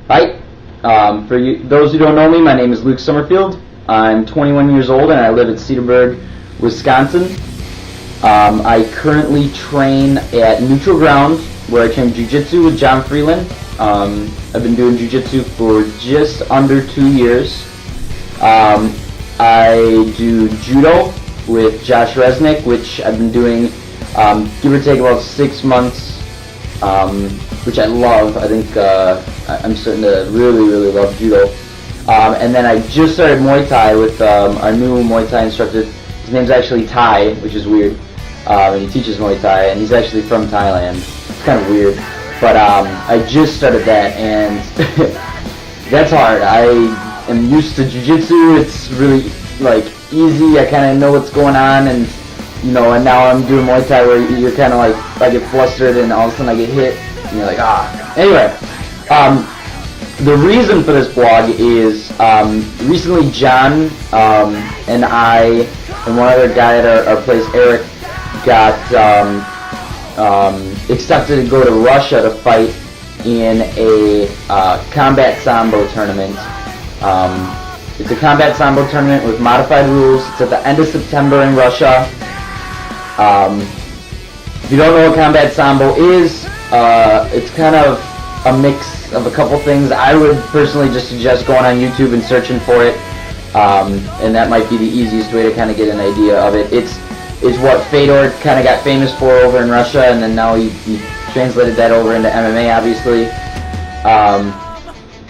Hi. Those who don't know me, my name is Luke Summerfield. I'm 21 years old and I live at Cedarburg, Wisconsin. I currently train at Neutral Ground, where I train jiu-jitsu with John Freeland. I've been doing jiu-jitsu for just under 2 years. I do judo with Josh Resnick, which I've been doing give or take about 6 months, which I love. I think I'm starting to really love judo. And then I just started Muay Thai with our new Muay Thai instructor. His name's actually Thai, which is weird. And he teaches Muay Thai, and he's actually from Thailand. It's kind of weird. But I just started that, and that's hard. I am used to jiu-jitsu. It's really easy. I kind of know what's going on, and and now I'm doing Muay Thai where you're kind of I get flustered, and all of a sudden I get hit, and you're like, ah. Anyway, the reason for this blog is recently John and I and one other guy at our place, Eric, got accepted to go to Russia to fight in a combat Sambo tournament. It's a combat Sambo tournament with modified rules. It's at the end of September in Russia. If you don't know what combat Sambo is, it's kind of a mix of a couple things. I would personally just suggest going on YouTube and searching for it, and that might be the easiest way to kind of get an idea of it. It's what Fedor kind of got famous for over in Russia, and then now he translated that over into MMA, obviously.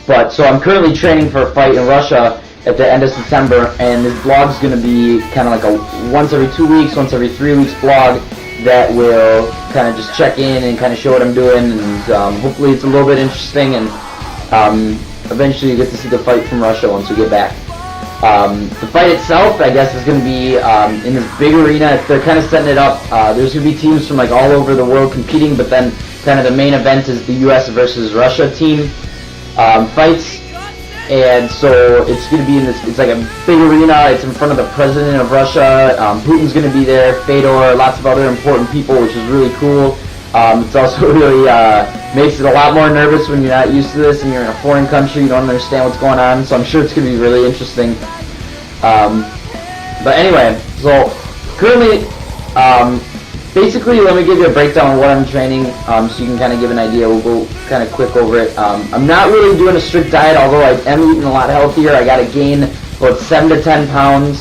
But so I'm currently training for a fight in Russia at the end of September, and this blog's going to be kind of like a once every 2 weeks, once every 3 weeks blog that will kind of just check in and kind of show what I'm doing, and hopefully it's a little bit interesting, and eventually you get to see the fight from Russia once we get back. The fight itself, I guess, is going to be in this big arena. They're kind of setting it up. There's going to be teams from all over the world competing, but then kind of the main event is the U.S. versus Russia team fights. And so it's going to be in this, it's like a big arena. It's in front of the president of Russia. Putin's going to be there, Fedor, lots of other important people, which is really cool. It's also really makes it a lot more nervous when you're not used to this and you're in a foreign country, you don't understand what's going on, so I'm sure it's going to be really interesting. But anyway, so currently, basically let me give you a breakdown of what I'm training so you can kind of give an idea. We'll go kind of quick over it. I'm not really doing a strict diet, although I am eating a lot healthier. I got to gain about 7 to 10 pounds.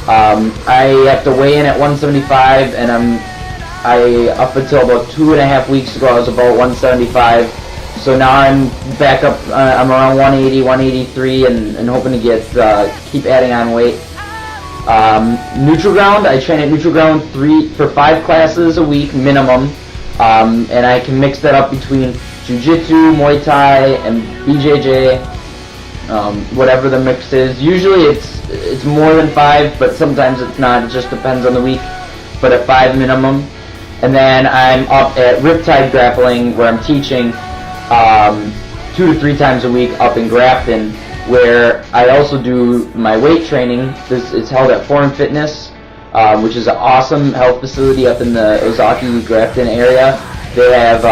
I have to weigh in at 175, and up until about 2.5 weeks ago, I was about 175. So now I'm back up. I'm around 180, 183, and hoping to keep adding on weight. Neutral Ground. I train at Neutral Ground 5 classes a week minimum, and I can mix that up between Jiu-Jitsu, Muay Thai, and BJJ. Whatever the mix is. Usually it's more than 5, but sometimes it's not. It just depends on the week. But at 5 minimum. And then I'm up at Riptide Grappling, where I'm teaching 2 to 3 times a week up in Grafton, where I also do my weight training. It's held at Foreign Fitness, which is an awesome health facility up in the Ozaki, Grafton area. They have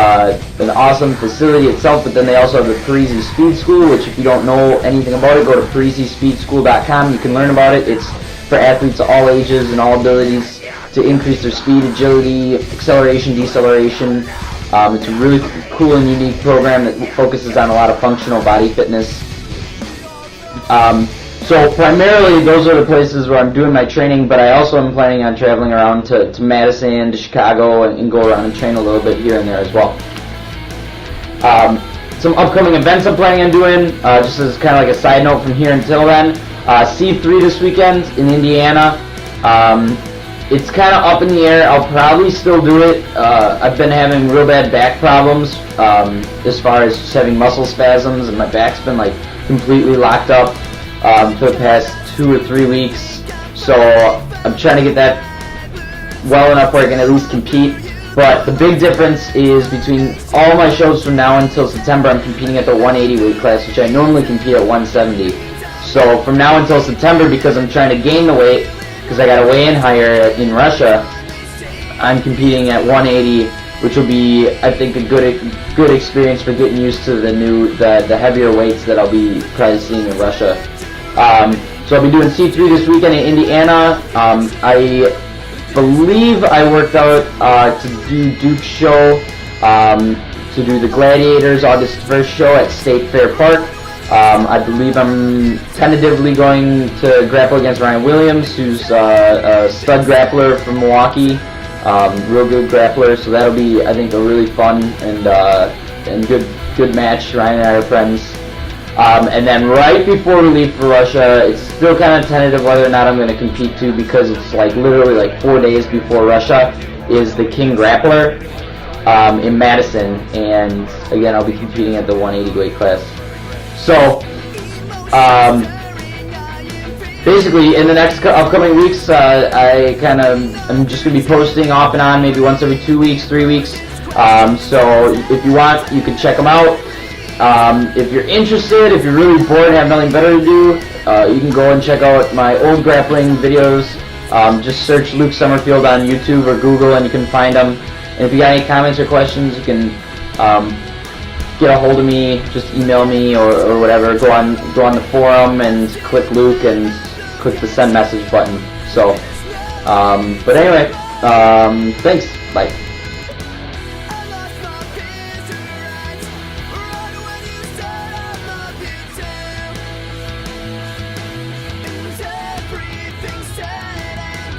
an awesome facility itself, but then they also have the Parisi Speed School, which if you don't know anything about it, go to parisispeedschool.com. You can learn about it. It's for athletes of all ages and all abilities to increase their speed, agility, acceleration, deceleration. It's a really cool and unique program that focuses on a lot of functional body fitness. So primarily those are the places where I'm doing my training, but I also am planning on traveling around to Madison, to Chicago, and go around and train a little bit here and there as well. Some upcoming events I'm planning on doing, just as kind of like a side note from here until then. C3 this weekend in Indiana. It's kind of up in the air. I'll probably still do it. I've been having real bad back problems as far as just having muscle spasms, and my back's been completely locked up for the past 2 or 3 weeks. So I'm trying to get that well enough where I can at least compete. But the big difference is between all my shows from now until September, I'm competing at the 180 weight class, which I normally compete at 170. So from now until September, because I'm trying to gain the weight, because I got to weigh in higher in Russia, I'm competing at 180 which will be, I think, a good experience for getting used to the heavier weights that I'll be probably seeing in Russia. So I'll be doing C3 this weekend in Indiana. I believe I worked out to do Duke's show, to do the Gladiators August 1st show at State Fair Park. I believe I'm tentatively going to grapple against Ryan Williams, who's a stud grappler from Milwaukee, real good grappler. So that'll be, I think, a really fun and good match. Ryan and I are friends. And then right before we leave for Russia, it's still kind of tentative whether or not I'm going to compete too, because it's like literally like 4 days before Russia is the King Grappler in Madison, and again I'll be competing at the 180 weight class. So basically in the next upcoming weeks, I'm just going to be posting off and on, maybe once every 2 weeks, 3 weeks. So if you want, you can check them out. If you're interested, if you're really bored and have nothing better to do, you can go and check out my old grappling videos. Just search Luke Summerfield on YouTube or Google and you can find them. And if you got any comments or questions, you can get a hold of me, just email me or whatever. Go on the forum and click Luke and click the send message button. So, but anyway, thanks. Bye.